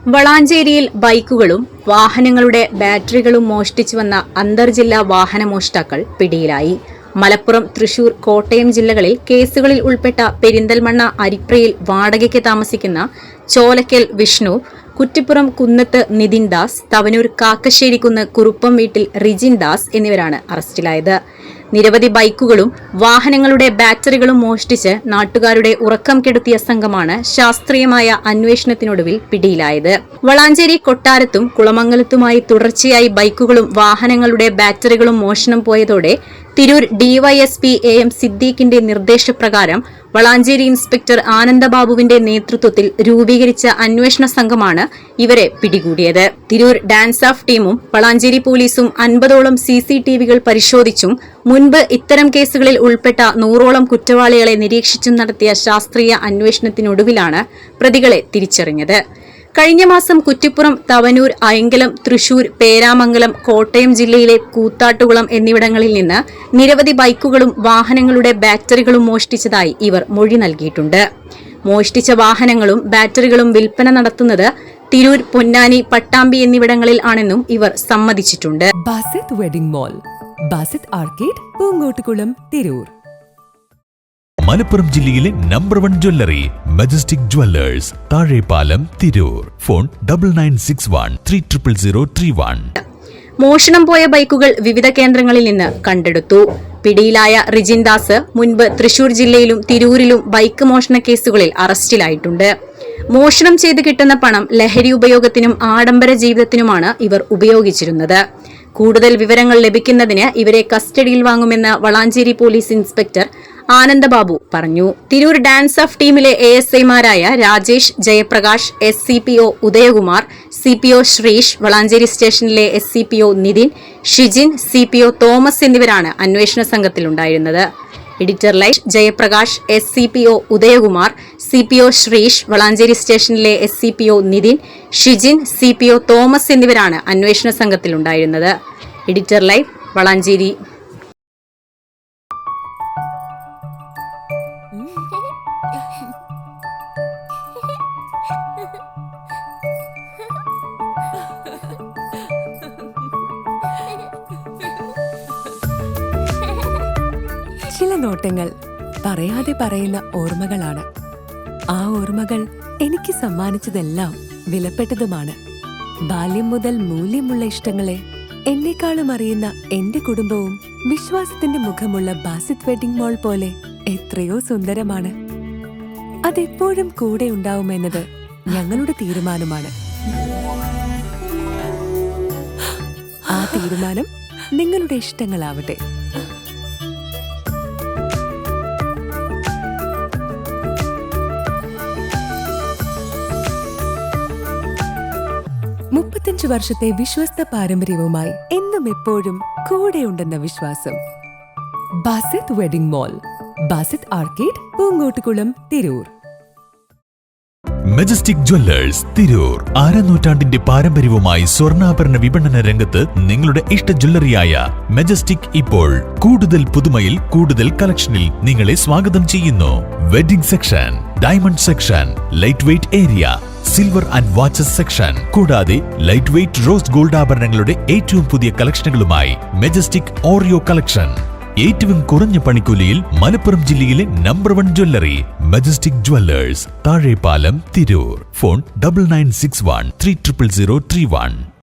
വളാഞ്ചേരിയിൽ ബൈക്കുകളും വാഹനങ്ങളുടെ ബാറ്ററികളും മോഷ്ടിച്ചു വന്ന അന്തർജില്ലാ വാഹന മോഷ്ടാക്കൾ പിടിയിലായി. മലപ്പുറം, തൃശൂർ, കോട്ടയം ജില്ലകളിൽ കേസുകളിൽ ഉൾപ്പെട്ട പെരിന്തൽമണ്ണ അരിപ്രയിൽ വാടകയ്ക്ക് താമസിക്കുന്ന ചോലക്കൽ വിഷ്ണു, കുറ്റിപ്പുറം കുന്നത്ത് നിതിൻ ദാസ്, തവനൂർ കാക്കശ്ശേരിക്കുന്ന് കുറുപ്പം വീട്ടിൽ റിജിൻ ദാസ് എന്നിവരാണ് അറസ്റ്റിലായത്. നിരവധി ബൈക്കുകളും വാഹനങ്ങളുടെ ബാറ്ററികളും മോഷ്ടിച്ച് നാട്ടുകാരുടെ ഉറക്കം കെടുത്തിയ സംഘമാണ് ശാസ്ത്രീയമായ അന്വേഷണത്തിനൊടുവിൽ പിടിയിലായത്. വളാഞ്ചേരി, കൊട്ടാരത്തും കുളമംഗലത്തുമായി തുടർച്ചയായി ബൈക്കുകളും വാഹനങ്ങളുടെ ബാറ്ററികളും മോഷണം പോയതോടെ തിരൂർ ഡിവൈഎസ്പി എം സിദ്ദീഖിന്റെ നിർദ്ദേശപ്രകാരം വളാഞ്ചേരി ഇൻസ്പെക്ടർ ആനന്ദബാബുവിന്റെ നേതൃത്വത്തിൽ രൂപീകരിച്ച അന്വേഷണ സംഘമാണ് ഇവരെ പിടികൂടിയത്. തിരൂർ ഡാൻസ് ഓഫ് ടീമും വളാഞ്ചേരി പോലീസും 50ഓളം CCTVകൾ പരിശോധിച്ചും മുൻപ് ഇത്തരം കേസുകളിൽ ഉൾപ്പെട്ട 100ഓളം കുറ്റവാളികളെ നിരീക്ഷിച്ചും നടത്തിയ ശാസ്ത്രീയ അന്വേഷണത്തിനൊടുവിലാണ് പ്രതികളെ തിരിച്ചറിഞ്ഞത്. കഴിഞ്ഞ മാസം കുറ്റിപ്പുറം, തവനൂർ, അയങ്കലം, തൃശൂർ, പേരാമംഗലം, കോട്ടയം ജില്ലയിലെ കൂത്താട്ടുകുളം എന്നിവിടങ്ങളിൽ നിന്ന് നിരവധി ബൈക്കുകളും വാഹനങ്ങളുടെ ബാറ്ററികളും മോഷ്ടിച്ചതായി ഇവർ മൊഴി നൽകിയിട്ടുണ്ട്. മോഷ്ടിച്ച വാഹനങ്ങളും ബാറ്ററികളും വിൽപ്പന നടത്തുന്നത് തിരൂർ, പൊന്നാനി, പട്ടാമ്പി എന്നിവിടങ്ങളിൽ ആണെന്നും ഇവർ സമ്മതിച്ചിട്ടുണ്ട്. Basith wedding mall, Basith arcade, Poongottukulam, Tirur. Malappuram ജില്ലയിലെ number 1 jewellery Majestic Jewellers, Thazhepalam, Tirur. Phone 9961300031. മോഷണം പോയ ബൈക്കുകൾ വിവിധ കേന്ദ്രങ്ങളിൽ നിന്ന് കണ്ടെടുത്തു. പിടിയിലായ റിജിൻ ദാസ് മുൻപ് തൃശൂർ ജില്ലയിലും തിരൂരിലും ബൈക്ക് മോഷണ കേസുകളിൽ അറസ്റ്റിലായിട്ടുണ്ട്. മോഷണം ചെയ്ത് കിട്ടുന്ന പണം ലഹരി ഉപയോഗത്തിനും ആഡംബര ജീവിതത്തിനുമാണ് ഇവർ ഉപയോഗിച്ചിരുന്നത്. കൂടുതൽ വിവരങ്ങൾ ലഭിക്കുന്നതിന് ഇവരെ കസ്റ്റഡിയിൽ വാങ്ങുമെന്ന് വളാഞ്ചേരി പോലീസ് ഇൻസ്പെക്ടർ ആനന്ദബാബു പറഞ്ഞു. തിരൂർ ഡാൻസ് ഓഫ് ടീമിലെ ASIമാരായ രാജേഷ്, ജയപ്രകാശ്, SCPO ഉദയകുമാർ, CPO ശ്രീഷ്, വളാഞ്ചേരി സ്റ്റേഷനിലെ SCPO നിതിൻ, ഷിജിൻ, CPO തോമസ് എന്നിവരാണ് അന്വേഷണ സംഘത്തിലുണ്ടായിരുന്നത്. Editor live Jayaprakash, SCPO Udayakumar, CPO Sreesh, Valanchery സ്റ്റേഷനിലെ SCPO നിതിൻ, ഷിജിൻ, CPO തോമസ് എന്നിവരാണ് അന്വേഷണ സംഘത്തിലുണ്ടായിരുന്നത്. Editor live Valanchery. ചില നോട്ടങ്ങൾ പറയാതെ പറയുന്ന ഓർമ്മകളാണ്. ആ ഓർമ്മകൾ എനിക്ക് സമ്മാനിച്ചതെല്ലാം വിലപ്പെട്ടതുമാണ്. ബാല്യം മുതൽ മൂല്യമുള്ള ഇഷ്ടങ്ങളെ എന്നെക്കാളും അറിയുന്ന എന്റെ കുടുംബവും വിശ്വാസത്തിന്റെ മുഖമുള്ള ബാസിത് വെഡിംഗ് മോൾ പോലെ എത്രയോ സുന്ദരമാണ്. അതെപ്പോഴും കൂടെ ഉണ്ടാവുമെന്നത് ഞങ്ങളുടെ തീരുമാനമാണ്. ആ തീരുമാനം നിങ്ങളുടെ ഇഷ്ടങ്ങളാവട്ടെ. മുപ്പത്തഞ്ച് വർഷത്തെ വിശ്വസ്ത പാരമ്പര്യവുമായി എന്നും എപ്പോഴും കൂടെയുണ്ടെന്ന വിശ്വാസം. Basith wedding mall, Basith arcade, Poongottukulam, Tirur. Majestic Jewellers, Tirur. നൂറ്റാണ്ടിന്റെ പാരമ്പര്യവുമായി സ്വർണ്ണാഭരണ വിപണന രംഗത്ത് നിങ്ങളുടെ ഇഷ്ട ജ്വല്ലറിയായ മെജസ്റ്റിക് ഇപ്പോൾ കൂടുതൽ പുതുമയിൽ, കൂടുതൽ കളക്ഷനിൽ നിങ്ങളെ സ്വാഗതം ചെയ്യുന്നു. Wedding section, diamond section, light weight area, silver and watches section, കൂടാതെ ലൈറ്റ് വെയ്റ്റ് റോസ് ഗോൾഡ് ആഭരണങ്ങളുടെ ഏറ്റവും പുതിയ കളക്ഷനുകളുമായി മെജസ്റ്റിക് ഓറിയോ കളക്ഷൻ. ഏറ്റവും കുറഞ്ഞ പണിക്കൂലിയിൽ മലപ്പുറം ജില്ലയിലെ number 1 jewellery Majestic Jewellers, Thazhepalam, Tirur. Phone 9961300031.